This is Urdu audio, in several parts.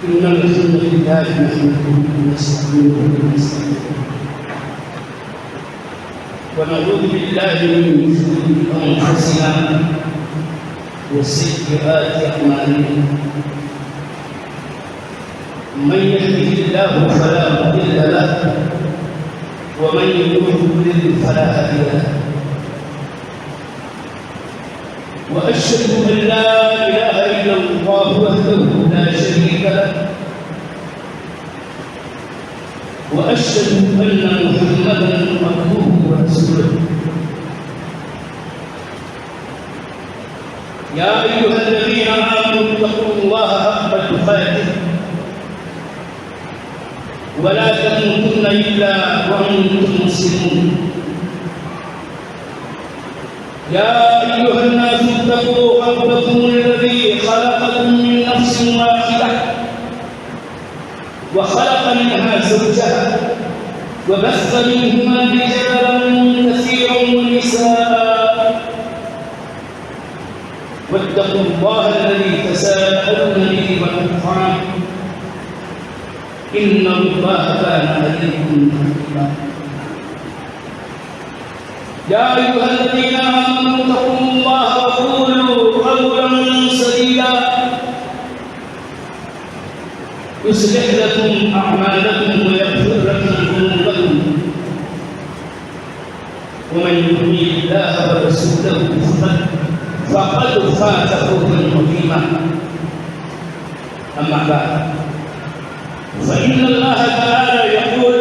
إن الحمد لله نحمده ونستعينه ونستغفره ونعوذ بالله من شرور أنفسنا وسيئات أعمالنا من يهده الله فلا مضل له ومن يضلل فلا هادي له وأشهد أن لا إله إلا الله وحده لا شريك له وأشهد أن محمدًا عبده ورسوله يا أيها الذين آمنوا اتقوا الله حق تقاته ولا تموتن إلا وأنتم مسلمون يا أيها الناس اتقوا ربكم الذي خلقكم من نفس واحدة وخلق منها زوجها وبث منهما رجالا كثيرا ونساء واتقوا الله الذي تساءلون به والأرحام إن الله كان عليكم رقيبا يا أيها الذين آمنوا اتقوا الله وقولوا قولا سديدا يصلح لكم أعمالكم ويغفر لكم ذنوبكم ومن يطع الله ورسوله فقد فاز فوزا عظيما أما بعد فإن الله تعالى يقول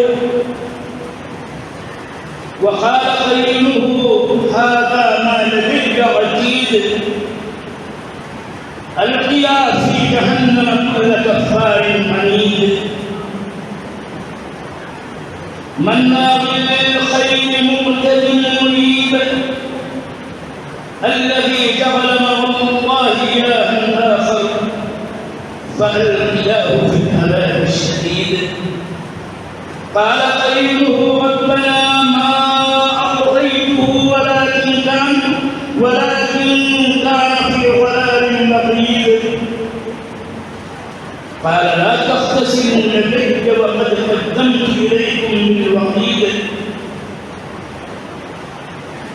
وقال قرينه هذا ما لدي عتيد ألقيا في جهنم كل كفار عنيد مناع للخير معتد مريب الذي جعل مع الله إلها آخر فألقياه في العذاب الشديد قال قرينه ربنا ما أقضيته ولكن كان في ضلال بعيد قال لا تختصموا لدي وقد قدمت إليكم بالوعيد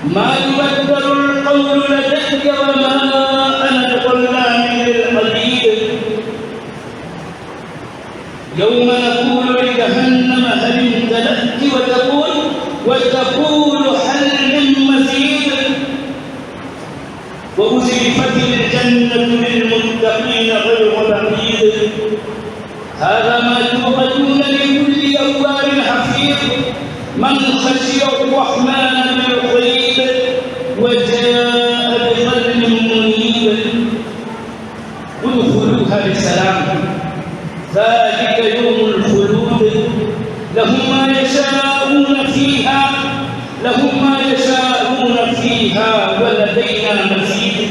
ما يبدل القول لدي وما أنا بظلام للعبيد يوم نقول لجهنم هل امتلأت وتقول هل من مزيد وأزلفت الجنة للمتقين غير بعيد هذا ما توعدون لكل أواب حفيظ من خشي الرحمن بالغيب وجاء بقلب منيب ادخلوها بسلام ذلك يوم الخلود لهم ما يشاءون فيها ولدينا مزيد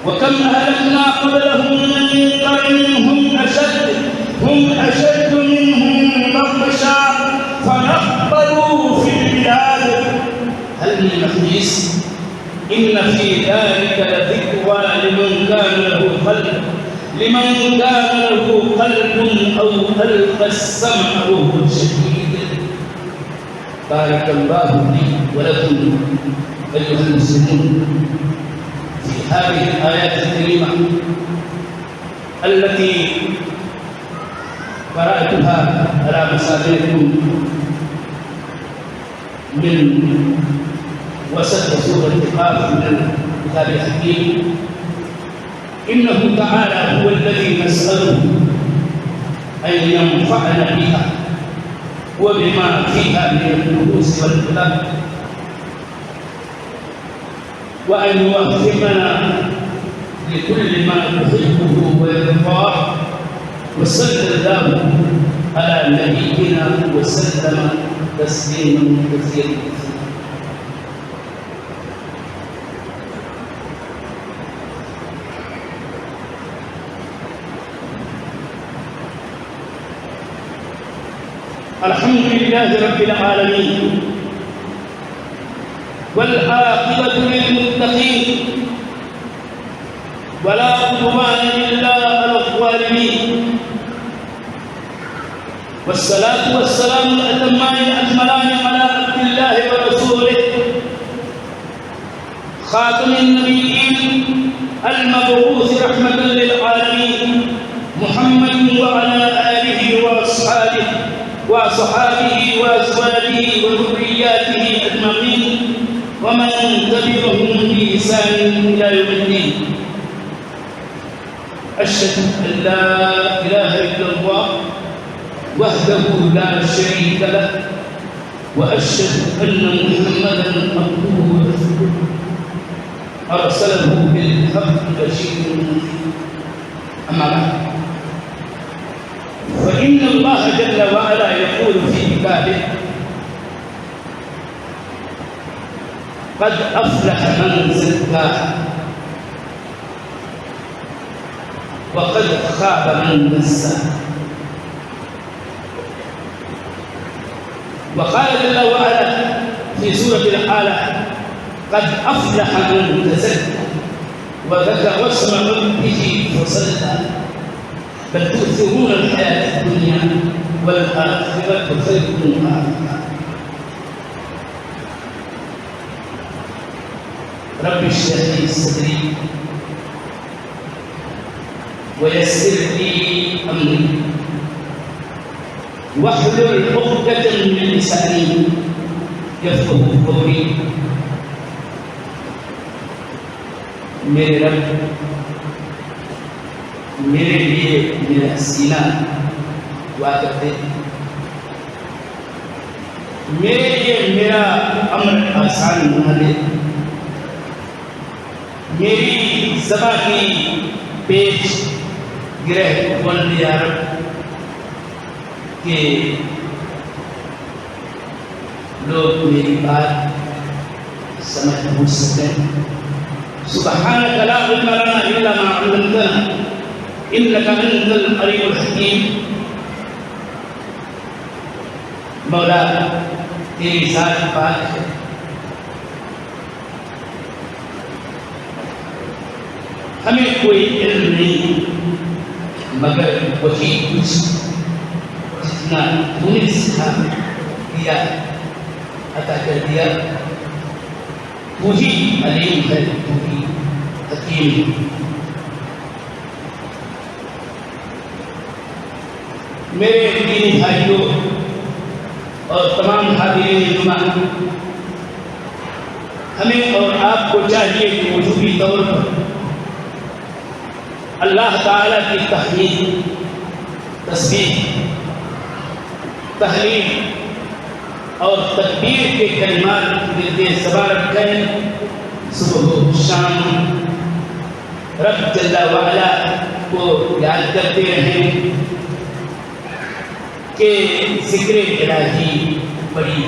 وكم أهلكنا قبلهم من قرن هم أشد منهم بطشا فنقبلوا في البلاد هل من محيص إن في ذلك لذكرى لمن كان له قلب أو ألقى السمع وهو شهيد بارك الله لي ولكم أيها المسلمون في هذه الآيات الكريمة التي قرأتها على مسامعكم من وسط سورة القاف من الكتاب الحكيم إنه تعالى هو الذي نسأله أن ينفعنا بها وبما فيها من الدروس والعلم وأن يوفقنا لكل ما يحبه ويرضاه وصلى الله على نبينا وسلم تسليما كثيرا الحمد لله رب العالمين والعاقبة للمتقين ولا عدوان إلا على الظالمين الظالمين، والصلاة والسلام الأتمان الأكملان على عبد الله ورسوله خاتم النبيين المبعوث رحمة للعالمين محمد وعلى آله وأصحابه وأزواجه وذرياته أجمعين ومن تبعهم بإحسان إلى يوم الدين. أشهد أن لا إله إلا الله وحده لا شريك له، وأشهد أن محمدا عبده ورسوله أرسله بالحق بشيرا ونذيرا. أما بعد، فإن الله جل وعلا يقول في كتابه: قد أفلح من زكاها وقد خاب من دساها. وقال جل وعلا في سورة الحالة: قد أفلح من تزكى وذكر اسم ربه فصلى بل تؤثرون الحياة الدنيا والآخرة خير وأبقى. رب اشرح لي صدري ويسر لي أمري واحلل عقدة من لساني يفقهوا قولي. میرے رب میرے لیے میرا سینہ دعا کرتے، میرے لیے میرا امر آسان بنا دے، میری زبان کی پیچ گرہ کھول دے یا رب، کہ لوگ میری بات سمجھ سکیں. سبحانك لا علم لنا إلا ما علمتنا إنك أنت العليم الحكيم. مولا تیری ذات پاک ہے، ہمیں کوئی علم نہیں مگر وہی کچھ جتنا تو نے سکھا دیا عطا کر دیا. وہی علیم ہے، وہی حکیم. میرے دینی بھائیوں اور تمام حاضرین جمعہ، ہمیں اور آپ کو چاہیے کہ وجوبی طور پر اللہ تعالیٰ کی تحمید، تسبیح، تحلیل اور تکبیر کے کلمات دل زبان رکھیں، صبح و شام رب جل وعلا کو یاد کرتے رہیں کہ ذکر الہی بڑی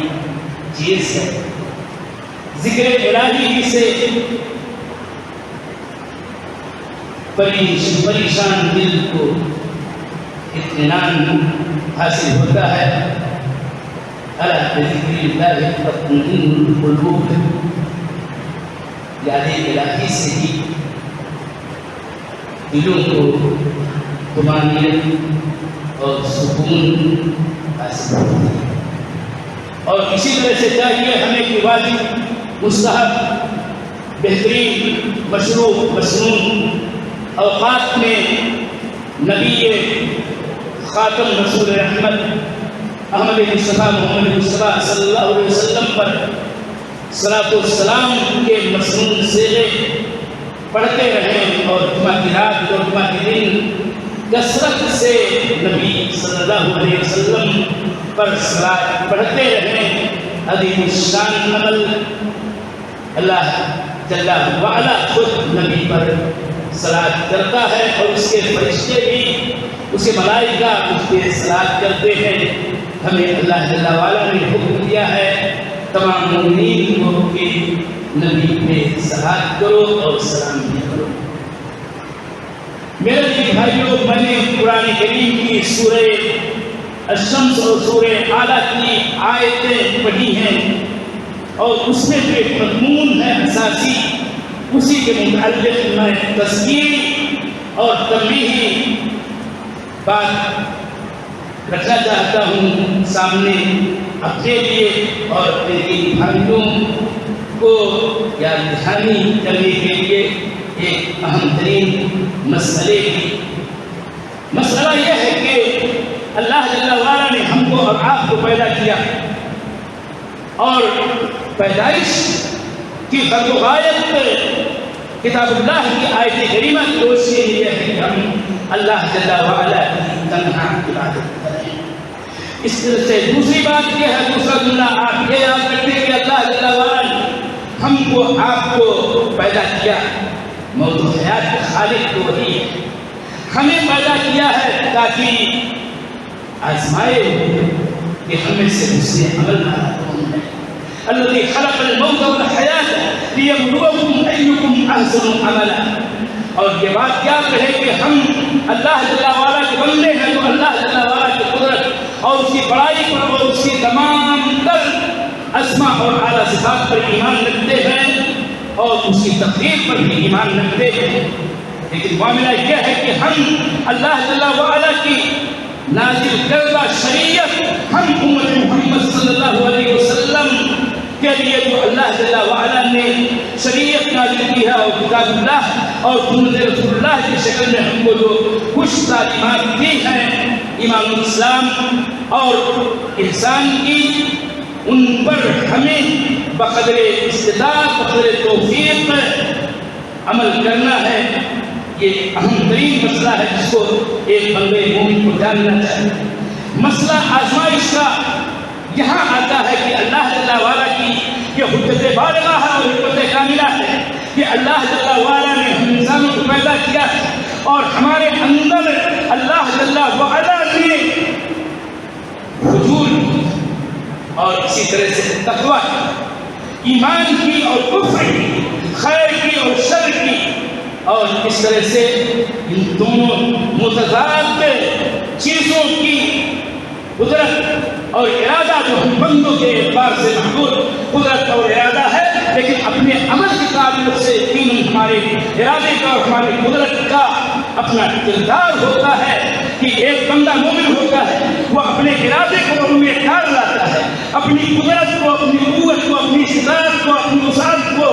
چیز ہے. ذکر الہی سے پریشان دل کو اطمینان حاصل ہوتا ہے. الا بذکر اللہ تطمئن القلوب. یاد الہی سے ہی دلوں کو طمانینت اور سکون حاصل ہوتا ہے. اور اسی طرح سے چاہیے ہمیں کہ واجب، مستحب، بہترین، مشروع، مسنون اوقات میں نبی خاتم رسول رحمت احمد مصطفیٰ محمد مصطفیٰ صلی اللہ علیہ وسلم پر صلاۃ والسلام کے مسنون صیغے پڑھتے رہیں، اور جمعہ کی رات اور جمعہ کے دن کثرت سے نبی صلی اللہ علیہ وسلم پر صلاۃ پڑھتے رہیں. عظیم الشان عمل. اللہ جل وعلا خود نبی پر صلاۃ کرتا ہے، اور اس کے فرشتے بھی، اس کے ملائکہ اس پہ صلاۃ کرتے ہیں. ہمیں اللہ جل وعلا نے حکم دیا ہے تمام مومنین کو کہ نبی پہ صلاۃ کرو اور سلام بھی کرو. میرے جی بھائیوں، میں نے قرآن کریم کی سورہ الشمس اور سورہ اعلیٰ کی آیتیں پڑھی ہیں، اور اس میں جو ایک مضمون ہے اساسی، اسی کے متعلق میں تذکیر اور تنبیہی بات رکھنا چاہتا ہوں سامنے اپنے لیے اور اپنے دینی بھائیوں کو یاد دہانی کرنے کے لیے ایک اہم ترین مسئلے کی۔ مسئلہ یہ ہے کہ اللہ جل وعلا نے ہم کو اور آپ کو پیدا کیا، اور پیدائش کی غرض و غایت کتاب اللہ کی آیت کریمہ کی روشنی یہ ہے کہ ہم اللہ جل وعلا کی تنہا عبادت کریں۔ اس طرح سے دوسری بات یہ ہے، دوسرا جملہ آپ یہ یاد رکھیں کہ اللہ جل وعلا نے ہم کو آپ کو پیدا کیا، موت و حیات کا خالق تو وہی ہے، ہمیں پیدا کیا ہے تاکہ آزمائے کہ ہمیں سے اس نے عمل والا کون ہے۔ الذی خلق الموت والحیات لیبلوکم ایکم احسن عملا۔ اور یہ بات یاد رہے کہ ہم اللہ جل وعلا کے بندے ہیں تو اللہ جل وعلا کی قدرت اور اس کی بڑائی پر اور اس کی تمام تر اسماء اور اعلیٰ صفات پر ایمان رکھتے ہیں اور اس کی تقدیر پر بھی ایمان رکھتے ہیں، لیکن معاملہ یہ ہے کہ ہم اللہ جل وعلا کی نازل کردہ شریعت ہم امت محمد صلی اللہ علیہ وسلم کے لیے جو اللہ جل وعلا نے شریعت نازل کی ہے اور کتاب اللہ اور سنت رسول اللہ کی شکل میں ہم کو جو کچھ تعلیمات دی ہیں ایمان الاسلام اور احسان کی، ان پر ہمیں بقدر استطاعت بقدر توفیق عمل کرنا ہے۔ یہ اہم ترین مسئلہ ہے جس کو ایک بندے مومن کو جاننا چاہیے۔ مسئلہ آزمائش کا یہاں آتا ہے کہ اللہ جل وعلا کی یہ حجت بالغہ ہے اور حکمت کاملہ ہے کہ اللہ جل وعلا نے ہم انسانوں کو پیدا کیا ہے اور ہمارے اندر اللہ جل وعلا نے حضور اور اسی طرح سے تقویٰ ایمان کی اور کفر کی، خیر کی اور شر کی، اور اس طرح سے ان دونوں متضاد چیزوں کی قدرت اور ارادہ جو ہم بندوں کے اعتبار سے محدود قدرت اور ارادہ ہے، لیکن اپنے عمل کے تعلق سے تینوں ہمارے ارادے کا اور ہماری قدرت کا اپنا کردار ہوتا ہے کہ ایک بندہ مومن ہوتا ہے وہ اپنے ارادے کو بروئے کار لاتا ہے، اپنی قدرت کو، اپنی قوت کو، اپنی استطاعت کو، اپنی وسعت کو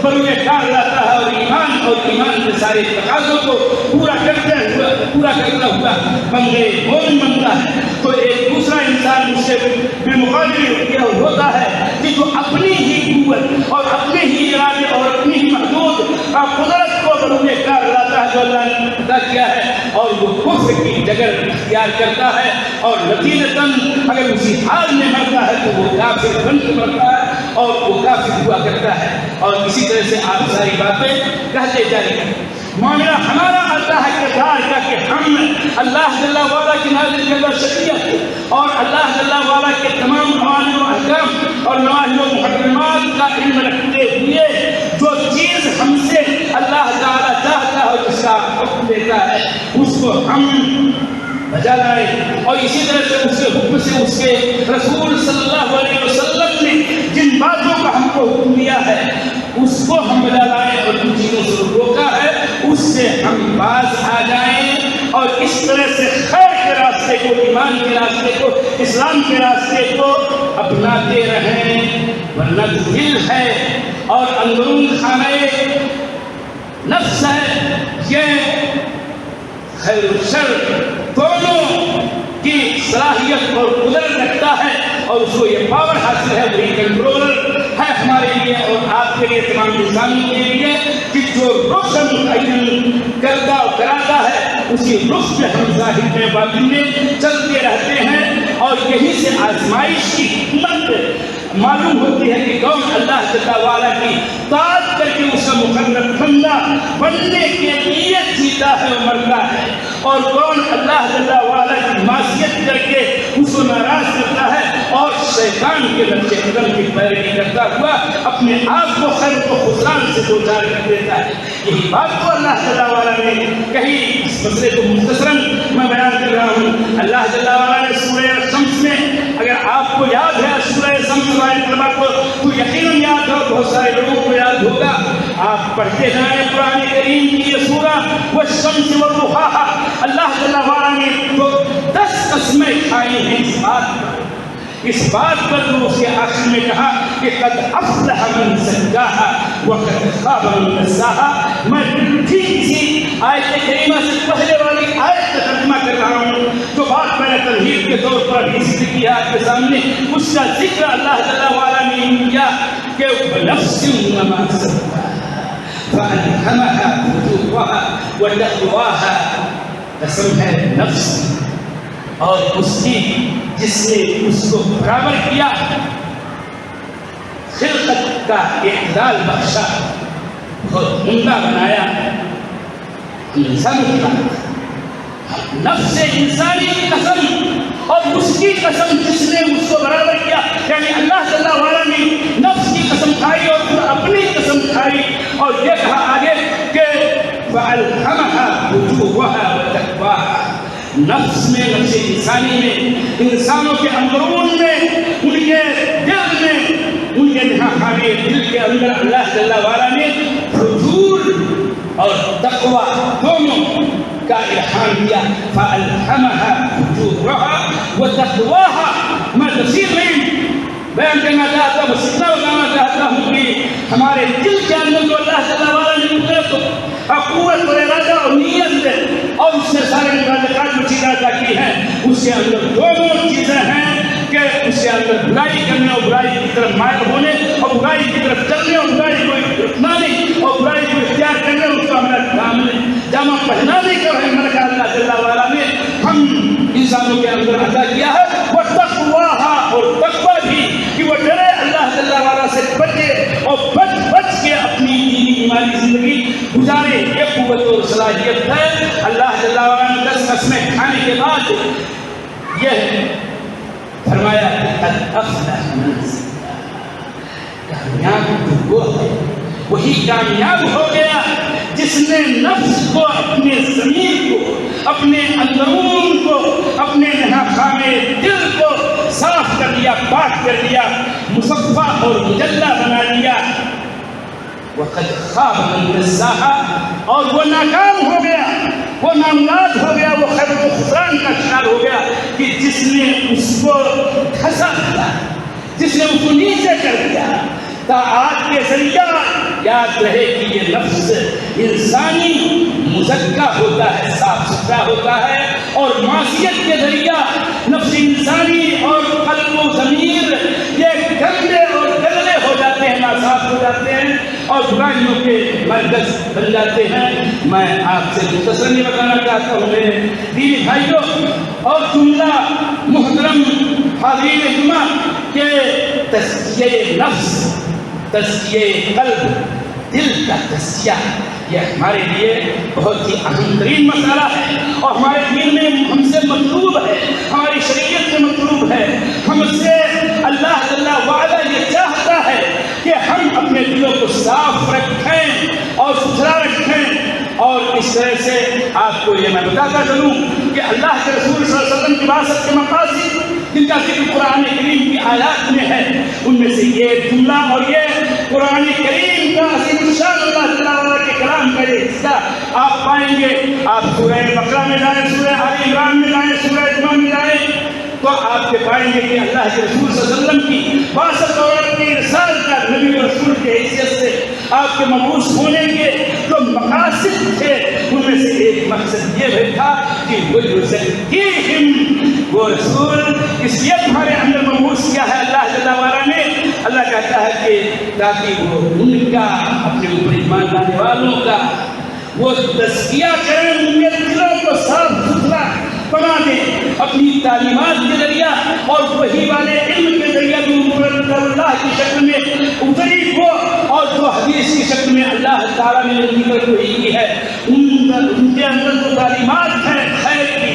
بروئے کار لاتا ہے اور ایمان کے سارے تقاضوں کو پورا کرتا ہوا بندے مومن بنتا ہے۔ تو ایک دوسرا انسان اس سے بالمقابل یہ ہوتا ہے کہ جو اپنی ہی قوت اور اپنے ہی ارادے اور اپنی ہی محدود قدرت کو بروئے کار لاتا ہے جو اللہ نے عطا کیا ہے، اور وہ کفر کی جگہ اختیار کرتا ہے اور نتیجتاً اگر اسی حال میں مرتا ہے تو وہ کافر بن کے مرتا ہے اور وہ کافر ہوا کرتا ہے۔ اور اسی طرح سے آپ ساری باتیں کہتے جائیں۔ معاملہ ہمارا آتا ہے کردار کا کہ ہم اللہ جل وعلا کی نازل کردہ شریعت اور اللہ جل وعلا کے تمام اوامر و احکام اور نواہی و محرمات کا علم رکھتے ہوئے جو چیز ہم سے اللہ تعالیٰ چاہتا ہے اور جس کا حکم دیتا ہے اس کو ہم بجا لائیں، اور اسی طرح سے اس کے حکم سے اس کے رسول صلی اللہ علیہ وسلم نے جن باتوں کا ہم کو حکم دیا ہے اس کو ہم بجا لائیں، اور جن چیزوں سے روکا ہے اس سے ہم باز آ جائیں، اور اس طرح سے خیر کے راستے کو، ایمان کے راستے کو، اسلام کے راستے کو اپناتے رہیں، ورنہ دل ہے اور اندرون خانہ نفس ہے، یہ خیر و شر دونوں کی صلاحیت اور قدرت رکھتا ہے، اور اس کو یہ پاور حاصل ہے، وہی کنٹرولر ہے ہمارے لیے اور آپ کے لیے، تمام انسانوں کے لیے، کہ جو رخ متعین کرتا اور کراتا ہے اسی رخ پہ ہم ظاہر میں باطن میں چلتے رہتے ہیں، اور یہی سے آزمائش کی حکمت معلوم ہوتی ہے کہ کون اللہ جل وعلا کی طاعت کر کے اس کا مقرر بندہ بننے کے لیے جیتا ہے اور مرتا ہے، اور کون اللہ جل وعلا کی معصیت کر کے اس کو ناراض کرتا ہے اور شیطان کے نقش قدم کی پیروی کرتا ہوا اپنے آپ کو خیر و خسران سے دوچار کر دیتا ہے۔ یہی بات کو اللہ جل وعلا نے کہی۔ اس مسئلے کو مختصراً میں بیان کر رہا ہوں۔ اللہ جل وعلا نے سورہ شمس میں، اگر آپ کو یاد ہے سورہ قسم سوائے طلبہ کو تو یقیناً یاد ہو، بہت سارے لوگوں کو یاد ہوگا، آپ پڑھتے جائیں قرآن کریم کی یہ سورہ والشمس وضحاها، اللہ جل وعلا نے تو 10 قسمیں کھائی ہیں اس بات پر وہ اس کے آخر میں کہا کہ قد افلح من زکاها وقد خاب من دساها۔ میں ٹھیک اسی آیت کریمہ سے پہلے والی آیت کا ترجمہ کر رہا ہوں، جو بات میں نے تمہید کے طور پر ابھی ذکر کیا آپ کے سامنے، اس کا ذکر اللہ جل وعلا نے کیا کہ نفس وما سواها فألهمها فجورها وتقواها، قسم ہے نفس اور اس کی جس نے اس کو برابر کیا، خلقت کا اعتدال بخشا، بہت عمدہ بنایا انسان کی بات، نفس انسانی کی قسم اور اس کی قسم جس نے اس کو برابر کیا، یعنی اللہ جل وعلا نے نفس کی قسم کھائی اور پھر اپنی قسم کھائی اور یہ کہا آگے کہ فَأَلْهَمَهَا فُجُورَهَا وَتَقْوَاهَا، نفس میں، نفس انسانی میں، انسانوں کے اندرون میں، ان کے دل میں، ان کے نہانے دل کے اندر اللہ جل وعلا نے فجور اور تقوی دونوں کا الہام دیا۔ فَأَلْهَمَهَا فُجُورَهَا وَتَقْوَاهَا۔ میں تفصیل نہیں بیان کرنا چاہتا، بس اتنا بتانا چاہتا ہوں کہ ہمارے دل کے اندر جو اللہ جل وعلا نے قوت اور ارادہ اور نیت ہے اور اس سے سارے متعلقات جو چیزیں ادا کی ہیں، اس کے اندر دونوں چیزیں ہیں کہ اس کے اندر برائی کرنے اور برائی کی طرف مائل ہونے اور برائی کی طرف چلنے اور برائی کو اپنانے اور برائی کو اختیار کرنے اور اس کا ہمارا جامع پہنانے کا ملکہ اللہ جل وعلا نے ہم انسانوں کے اندر ادا کیا ہے۔ وہ تقواہا، اور تقوی بھی کہ وہ ڈرے اللہ جل وعلا سے بچے اور بچ کے اپنی ایمانی زندگی گزارے، یہ قوت اور صلاحیت ہے۔ اللہ جل وعلا نے 10 قسمیں کھانے کے بعد یہ فرمایا کہ قد افلح من زکاها، کامیاب وہ ہے، وہی کامیاب ہو گیا جس نے نفس کو، اپنے ضمیر کو، اپنے اندرون کو، اپنے نہانے دل کو صاف کر لیا، پاک کر لیا، مصفا اور مجلہ بنا لیا۔ وقد خاب من دساها، اور وہ ناکام ہو گیا، وہ نامراد ہو گیا، وہ خیر و خسران کا شکار ہو گیا کہ جس نے اس کو دھسا دیا، جس نے اس کو نیچے کر دیا۔ تا آج کے ذریعہ یاد رہے کہ یہ نفس انسانی مزکہ ہوتا ہے، صاف ستھرا ہوتا ہے، اور معصیت کے ذریعہ نفس انسانی اور قلب و ضمیر یہ گندے اور گندے ہو جاتے ہیں، ناصاف ہو جاتے ہیں اور برائیوں کے مرکز بن جاتے ہیں۔ میں آپ سے مختصراً یہ بتانا چاہتا ہوں میرے دینی بھائیوں اور جملہ محترم حاضرین جمعہ کہ تزکیہ نفس، تزکیہ قلب، دل کا تزکیہ، یہ ہمارے لیے بہت ہی اہم ترین مسئلہ ہے اور ہمارے دین میں ہم سے مطلوب ہے، ہماری شریعت میں مطلوب ہے۔ ہم سے اللہ جل وعلا یہ چاہتا ہے کہ ہم اپنے دلوں کو صاف رکھیں اور ستھرا رکھیں، اور اس طرح سے آپ کو یہ میں بتاتا چلوں کہ اللہ کے رسول صلی اللہ علیہ وسلم کی بعثت کے مقاصد جن کا ذکر قرآن کریم کی آیات میں ہے، ان میں سے یہ جملہ اور یہ قرآن کریم کا عظیم الشان اللہ تعالیٰ کے کلام کا یہ حصہ آپ پائیں گے۔ آپ سورہ بقرہ میں جائیں، سورہ آل عمران میں جائیں، سورہ جمعہ میں جائیں تو آپ کے پائیں گے کہ اللہ کے رسول صلی اللہ علیہ وسلم کی بعثت اور اپنی رسالت کا نبی و رسول کی حیثیت سے آپ کے مبعوث ہونے کے جو مقاصد تھے، ان میں سے ایک مقصد یہ بھی تھا کہ وہ رسول اس لیے تمہارے اندر مبعوث کیا ہے اللہ جل وعلا نے، اللہ کہتا ہے کہ تاکہ وہ ان کا، اپنے اوپر ایمان لانے والوں کا وہ تزکیہ کریں، ان کے دلوں کو صاف ستھرا بنا دیں اپنی تعلیمات کے ذریعہ اور وہی والے علم کے ذریعہ جو اللہ کی شکل میں اتری ہو اور جو حدیث کی شکل میں اللہ تعالیٰ نے ذکر وہی کی ہے، ان کے اندر جو تعلیمات ہیں خیر کی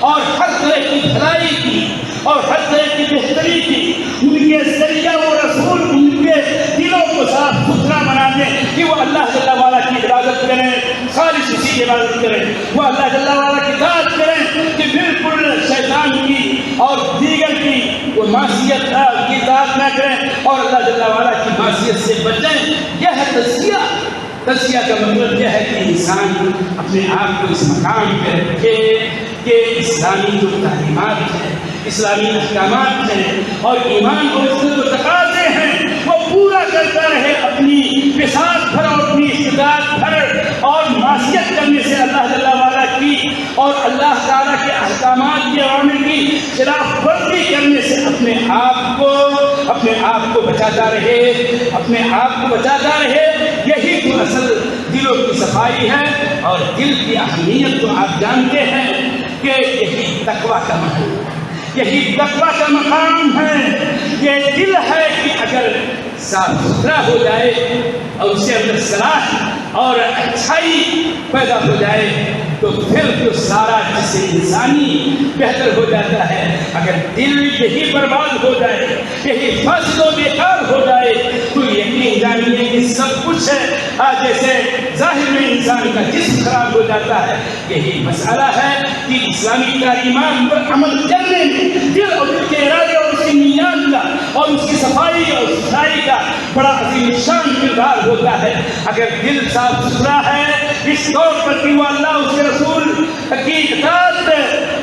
اور ہر طرح کی بھلائی کی اور ہر طرح کی بہتری کی، ان کے ذریعہ وہ رسول ان کے دلوں کو صاف ستھرا بنا دیں کہ وہ اللہ جل وعلا کی عبادت کریں، خالص اسی کی عبادت کریں، وہ اللہ جل وعلا کی اطاعت کریں کہ بالکل شیطان کی اور دیگر کی وہ معصیت کی اطاعت خلاف نہ کریں اور اللہ جل وعلا کی معصیت سے بچیں. یہ ہے تزکیہ. تزکیہ کا مطلب یہ ہے کہ انسان اپنے آپ کو اس مقام پہ رکھے کہ اسلامی جو تعلیمات ہیں، اسلامی احکامات ہیں اور ایمان اور اس کے جو تقاضے ہیں وہ پورا کرتا رہے، اپنی بساط بھر اور اپنی استطاعت بھر، اور معصیت کرنے سے اللہ جل وعلا کی اور اللہ تعالیٰ کے احکامات کے عوامل کی خلاف ورزی کرنے سے اپنے آپ کو بچاتا رہے، اپنے آپ کو بچاتا رہے. یہی تو اصل دلوں کی صفائی ہے. اور دل کی اہمیت تو آپ جانتے ہیں کہ یہی تقویٰ کا محل، یہی تقویٰ کا مقام ہے. یہ دل ہے کہ اگر صاف ستھرا ہو جائے اور اس کے اندر صلاح اور اچھائی پیدا ہو جائے تو پھر تو سارا جسم انسانی بہتر ہو جاتا ہے. اگر دل یہی برباد ہو جائے، یہی فاسد و بیکار ہو جائے تو یقین جانیے کہ سب کچھ ہے. جیسے ظاہر میں انسان کا جسم خراب ہو جاتا ہے، یہی مسئلہ ہے کہ اسلامی تعلیمات پر عمل کرنے میں دل اور دل کے ارادے اور اس کی نیات کا اور اس کی صفائی اور ستھرائی کا بڑا عظیم شان کردار ہوتا ہے. اگر دل صاف ستھرا ہے اس طور پر کہ وہ اللہ اس کے رسول کی اطاعت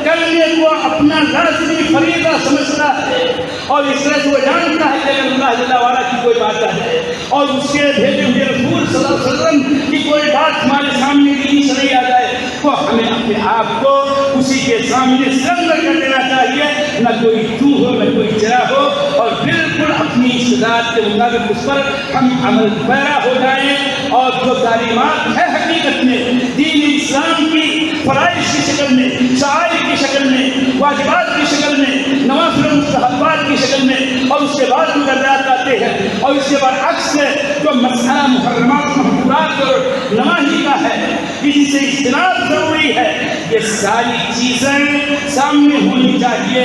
کرنے کو اپنا لازمی فریضہ سمجھتا ہے اور اس طرح سے وہ جانتا ہے کہ اگر اللہ جل وعلا کی کوئی بات ہے اور اس کے بھیجے ہوئے رسول صلی اللہ علیہ وسلم کی کوئی بات ہمارے سامنے دینی چلی آ جائے تو ہمیں اپنے آپ کو اسی کے سامنے سرنڈر کر دینا چاہیے. نہ کوئی تو ہو نہ کوئی چرا ہو، اور بالکل اپنی استطاعت کے مطابق اس پر ہم عمل پیرا ہو جائیں. اور جو تعلیمات ہے حقیقت میں دین اسلام کی فرائض کی شکل میں، شعائر کی شکل میں، واجبات کی شکل میں، نوافل و مستحبات کی شکل میں، اور اس کے بعد مقررات آتے ہیں اور اس کے بعد عکس جو مسئلہ محرمات محبوبات اور نواہی کا ہے جن سے اجتناب ضروری ہے، یہ ساری چیزیں سامنے ہونی چاہیے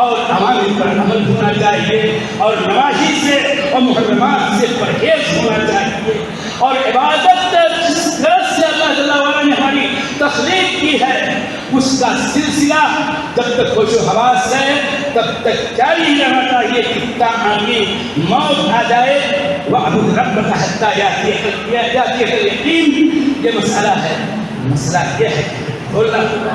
اور عوامل پر عمل ہونا چاہیے اور نواہی سے اور محرمات سے پرہیز ہونا چاہیے. اور عبادت جس طرح سے اللہ جل وعلا نے ہماری تخلیق کی ہے اس کا سلسلہ جب تک ہوش و حواس ہے تب تک جاری رہنا چاہیے کہ آگے موت آ جائے. وَاعْبُدْ رَبَّكَ حَتَّىٰ يَأْتِيَكَ الْيَقِينُ. یہ مسئلہ ہے. مسئلہ یہ ہے بولنا ہوگا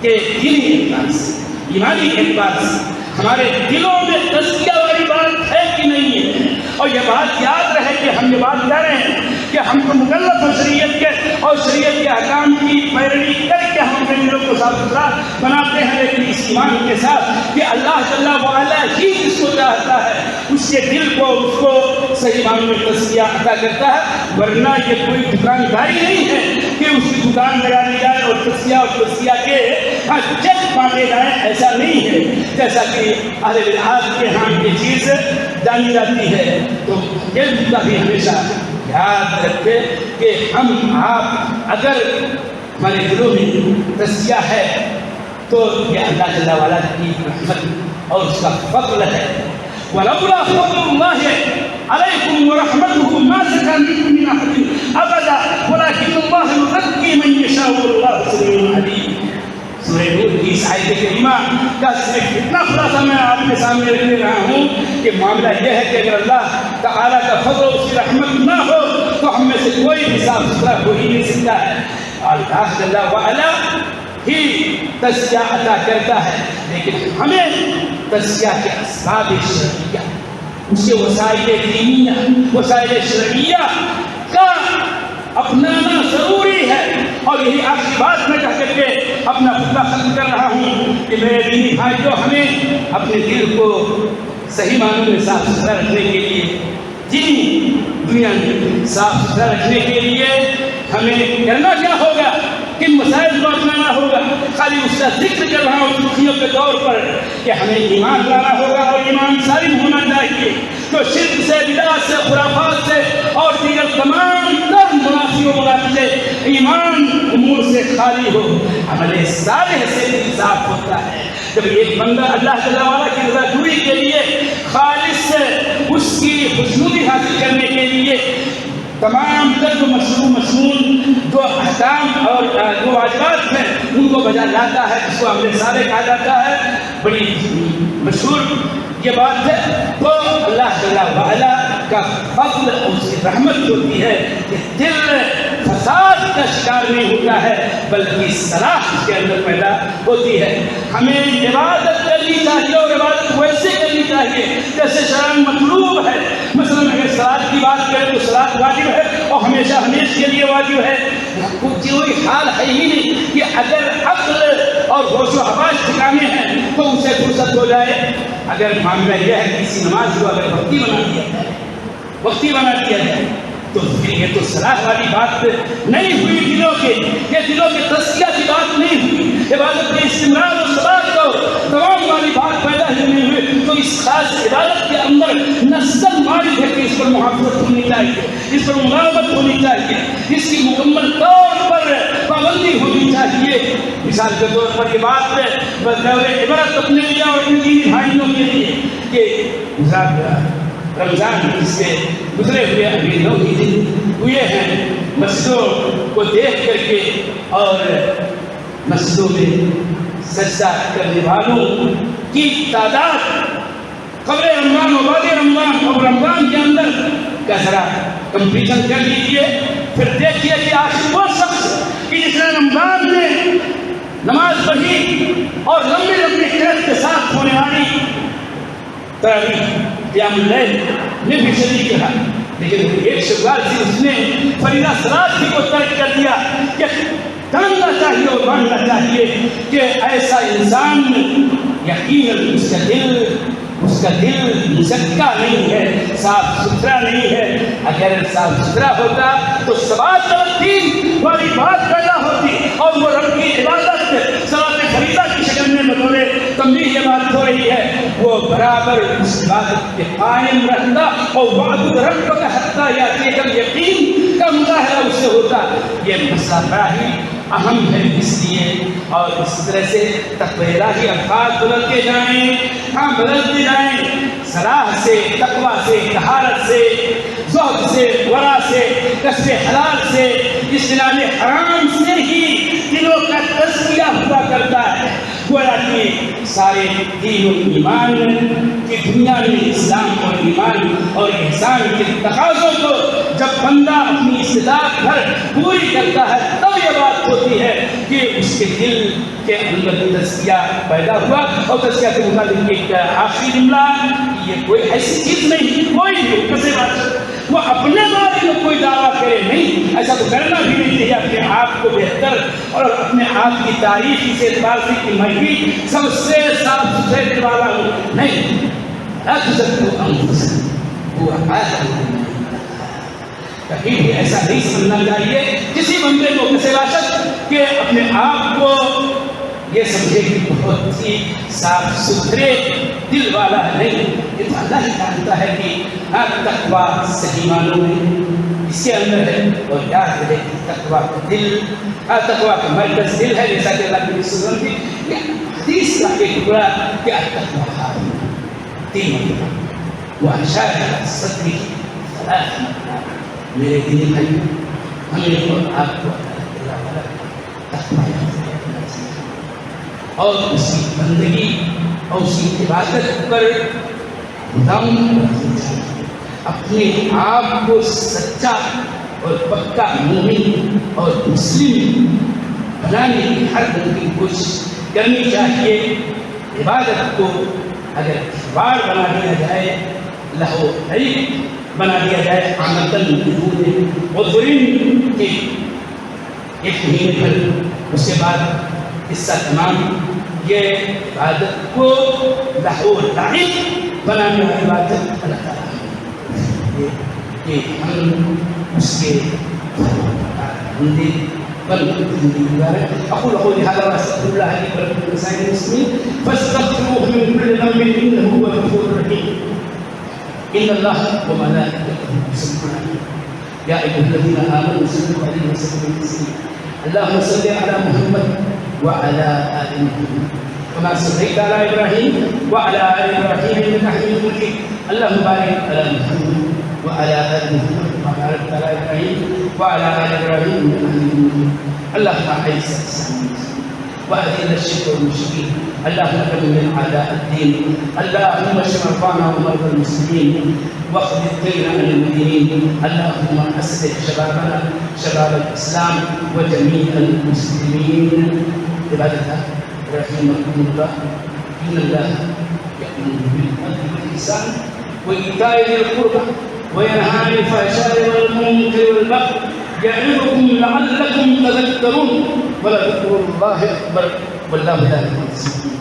کہ دینی اعتبار سے، ایمانی اعتبار سے ہمارے دلوں میں تزکیہ والی بات ہے کہ نہیں ہے. اور یہ بات یاد رہے کہ ہم یہ بات کہہ رہے ہیں کہ ہم کو مکلف ہیں شریعت کے اور شریعت کے احکام کی پیروی کر کے ہم اپنے دلوں کو صاف ستھرا بناتے ہیں، لیکن اس ایمان کے ساتھ کہ اللہ جل وعلا ہی جس کو چاہتا ہے اس کے دل کو اس کو صحیح معنوں میں تزکیہ عطا کرتا ہے. ورنہ یہ کوئی دکانداری نہیں ہے کہ اس کی دکان لگا دی جائے اور تزکیہ کے چیک بانٹے جائیں، ایسا نہیں ہے. جیسا کہ اہل بدعات کے ہاں یہ چیز جانی جاتی ہے. تو یہ مدعا بھی ہمیشہ یاد رکھے کہ ہم آپ اگر ہمارے دلوں میں تزکیہ ہے تو یہ اللہ جل وعلا کی رحمت اور اس کا فضل ہے. وَلَوْلَا فَضْلُ اللَّهِ عَلَيْكُمْ وَرَحْمَتُهُ مَا زَكَىٰ مِنكُم مِّنْ أَحَدٍ أَبَدًا وَلَٰكِنَّ اللَّهَ يُزَكِّي مَن يَشَاءُ وَاللَّهُ سَمِيعٌ عَلِيمٌ. سورہ نور کی اس آیت کریمہ کا صرف اتنا خلاصہ میں آپ کے سامنے رکھ رہا ہوں کہ معاملہ یہ ہے کہ اگر اللہ تعالیٰ کا فضل اور اس کی رحمت نہ ہو تو ہم میں سے کوئی بھی صاف ستھرا ہو ہی نہیں سکتا ہے. اللہ جل وعلا ہی تزکیہ عطا کرتا ہے، لیکن ہمیں تزکیہ کے اسباب شرعیہ، اس کے وسائل دینیہ، وسائل شرعیہ کا اپنانا ضروری ہے. اور یہی آخری بات میں کہہ کر کے اپنا خطبہ ختم کر رہا ہوں کہ میرے دینی بھائیوں، ہمیں اپنے دل کو صحیح معنوں میں صاف ستھرا رکھنے کے لیے، دینی دنیا میں صاف ستھرا رکھنے کے لیے ہمیں کرنا کیا ہوگا، کن مسائل کو اپنانا ہوگا. خالی اس کا ذکر کر رہا ہوں سرخیوں کے طور پر کہ ہمیں ایمان لانا ہوگا اور ایمان صالح ہونا چاہیے جو شرک سے، بدعت سے، خرافات سے اور دیگر تمام تر منافی و منافی ایمان امور سے خالی ہو. عمل صالح سے بھی صاف ہوتا ہے. جب ایک بندہ اللہ جل وعلا کی رضا جوئی کے لیے خالص اس کی خوشنودی حاصل کرنے کے لیے تمام تر جو مشروع جو احکام اور جو واجبات ہیں ان کو بجا لاتا ہے، اس کو عمل صالح کہا جاتا ہے. بڑی مشہور یہ بات ہے، تو اللہ جل وعلا کا فضل اور اس کی رحمت ہوتی ہے کہ دل فساد کا شکار نہیں ہوتا ہے بلکہ صلاح اس کے اندر پیدا ہوتی ہے۔ ہمیں عبادت کرنی چاہیے اور عبادت ویسے کرنی چاہیے جیسے شرعاً مطلوب ہے۔ مثلا اگر صلاۃ کی بات کریں تو صلاۃ واجب ہے اور ہمیشہ ہمیشہ کے لیے واجب ہے۔ کوئی حال ہے ہی نہیں کہ اگر عقل اور ہوش و حواس ٹھکانے ہیں تو اسے فرصت ہو جائے۔ اگر معاملہ یہ ہے کہ کسی نماز کو اگر وقتی بنا دیا جائے تو پھر یہ تو صلاح والی بات نہیں ہوئی، دلوں کے تزکیہ کی بات نہیں ہوئی، عبادت کے استمرار اور ثبات اور دوام والی بات پیدا ہی نہیں ہوئی۔ تو اس خاص عبادت کے اندر نصاً وارد ہے کہ اس پر محافظت ہونی چاہیے، اس پر مراقبت ہونی چاہیے، اس کی مکمل طور پر پابندی ہونی چاہیے۔ مثال کے طور پر یہ بات بطور عبرت اپنے لیے اور اپنے دینی بھائیوں کے لیے کہ رمضان اس کے گزرے ہوئے ابھی 9 ہی دن ہوئے ہیں، مسجدوں کو دیکھ کر کے اور مسجدوں میں سجدہ کرنے والوں کی تعداد قبل رمضان و بعد رمضان اور رمضان کے اندر کا ذرا کمپیریزن کر لیجیے، پھر دیکھیے کہ آخر وہ شخص کہ جس نے رمضان میں نماز پڑھی اور لمبی لمبی قید کے ساتھ ہونے والی تراویح قیام اللیل میں بھی شریک رہا، لیکن ایک شوال سے اس نے فریضہ صلاۃ ہی کو ترک کر دیا۔ کہ جاننا چاہیے اور ماننا چاہیے کہ ایسا انسان یقیناً اس کا دل مزکا نہیں ہے، صاف ستھرا نہیں ہے۔ اگر صاف ستھرا ہوتا تو ثبات الدین والی بات پیدا ہوتی اور وہ رب کی عبادت صلاۃ فریضہ کی شکل میں بطور تنبیہ یہ بات ہو رہی ہے، وہ برابر اس عبادت پہ قائم رہتا اور وعد ربک حتی یاتیک الیقین کا مظاہرہ اس سے ہوتا۔ یہ مسئلہ بڑا ہی اہم ہے، اس لیے اور اس طرح سے تقوی الہی الفاظ بدلتے جائیں، بدلتے جائیں، صلاح سے، تقوی سے، طہارت سے، زہد سے، ورع سے، کسب حلال سے، اجتناب حرام سے ہی دلوں کا تزکیہ ہوا کرتا ہے۔ گویا کہ سارے دین و ایمان کی دنیا میں اسلام اور ایمان اور احسان کے تقاضوں کو جب بندہ اپنی استطاعت بھر پوری کرتا ہے تب یہ بات ہوتی ہے کہ اس کے دل کے اندر تزکیہ پیدا ہوا۔ اور تزکیہ کے متعلق ایک آخری جملہ، یہ کوئی ایسی چیز نہیں، کوئی نہیں کسی بات وہ اپنے بارے میں کوئی دعویٰ کرے نہیں، ایسا تو کرنا بھی نہیں چاہیے اپنے آپ کو بہتر اور اپنے آپ کی تعریف سے اعتبار سے کہ میں بھی سب سے صاف ستھرے دل والا ہوں، نہیں، کبھی بھی ایسا نہیں سمجھنا چاہیے کسی بندے کو کسی باشد کہ اپنے آپ کو یہ سمجھے کہ بہت ہی صاف ستھرے دل والا ہے، نہیں، یہ تو اللہ ہی جانتا ہے کہ تقویٰ صحیح معنوں میں اس کے اندر ہے۔ اور یاد رہے کہ تقویٰ کا دل، تقویٰ کا مرکز دل ہے، جیسا کہ اللہ کے رسول کی حدیث کا ایک ٹکڑا کہ التقویٰ ہاہنا 3 مرتبہ وَأَنْشَأَ صَدْرِهِ 3 مرتبہ۔ میرے دینی بھائی، ہمیں اور آپ کو تقویٰ اور اس کی بندگی اور اس کی عبادت پر دم رکھنا چاہیے، اپنے آپ کو سچا اور پکا مومن اور مسلم بنانے کی ہر ممکن کوشش کرنی چاہیے۔ عبادت کو اگر کھلواڑ بنا دیا جائے، لہو حریف بنا دیا جائے، آمدن وزرین کے 1 مہینے پر اس کے بعد اس کا تمام یہ عبادت کو لہو لعب بنانے والی عبادت اللہ تعالیٰ کہ ہم اس کے بندے زندگی گزارے۔ اقول قولي هذا واستغفر الله لي ولكم ولسائر المسلمين فاستغفروه من كل ذنب انه هو الغفور الرحيم ان الله وملائكته يصلون على النبي يا ايها الذين امنوا صلوا عليه وسلموا تسليما اللهم صل على محمد وعلى ال محمد كما صليت على ابراهيم وعلى ال ابراهيم انك حميد مجيد اللهم بارك على محمد وعلى ال محمد كما باركت على ابراهيم وعلى ال ابراهيم انك حميد مجيد اللهم اعز الاسلام واذل الشرك والمشركين اللهم دمر اعداء الدين، اللهم اشف مرضانا ومرضى المسلمين واقض الدين عن المدينين، اللهم اصلح شبابنا شباب الاسلام وجميع المسلمين. عباد الله رحمكم الله، ان الله يأمر بالعدل والإحسان وإيتاء ذي القربى وينهى عن الفحشاء والمنكر والبغي يعظكم لعلكم تذكرون، ولذكر الله أكبر والله لا يحب الظالمين.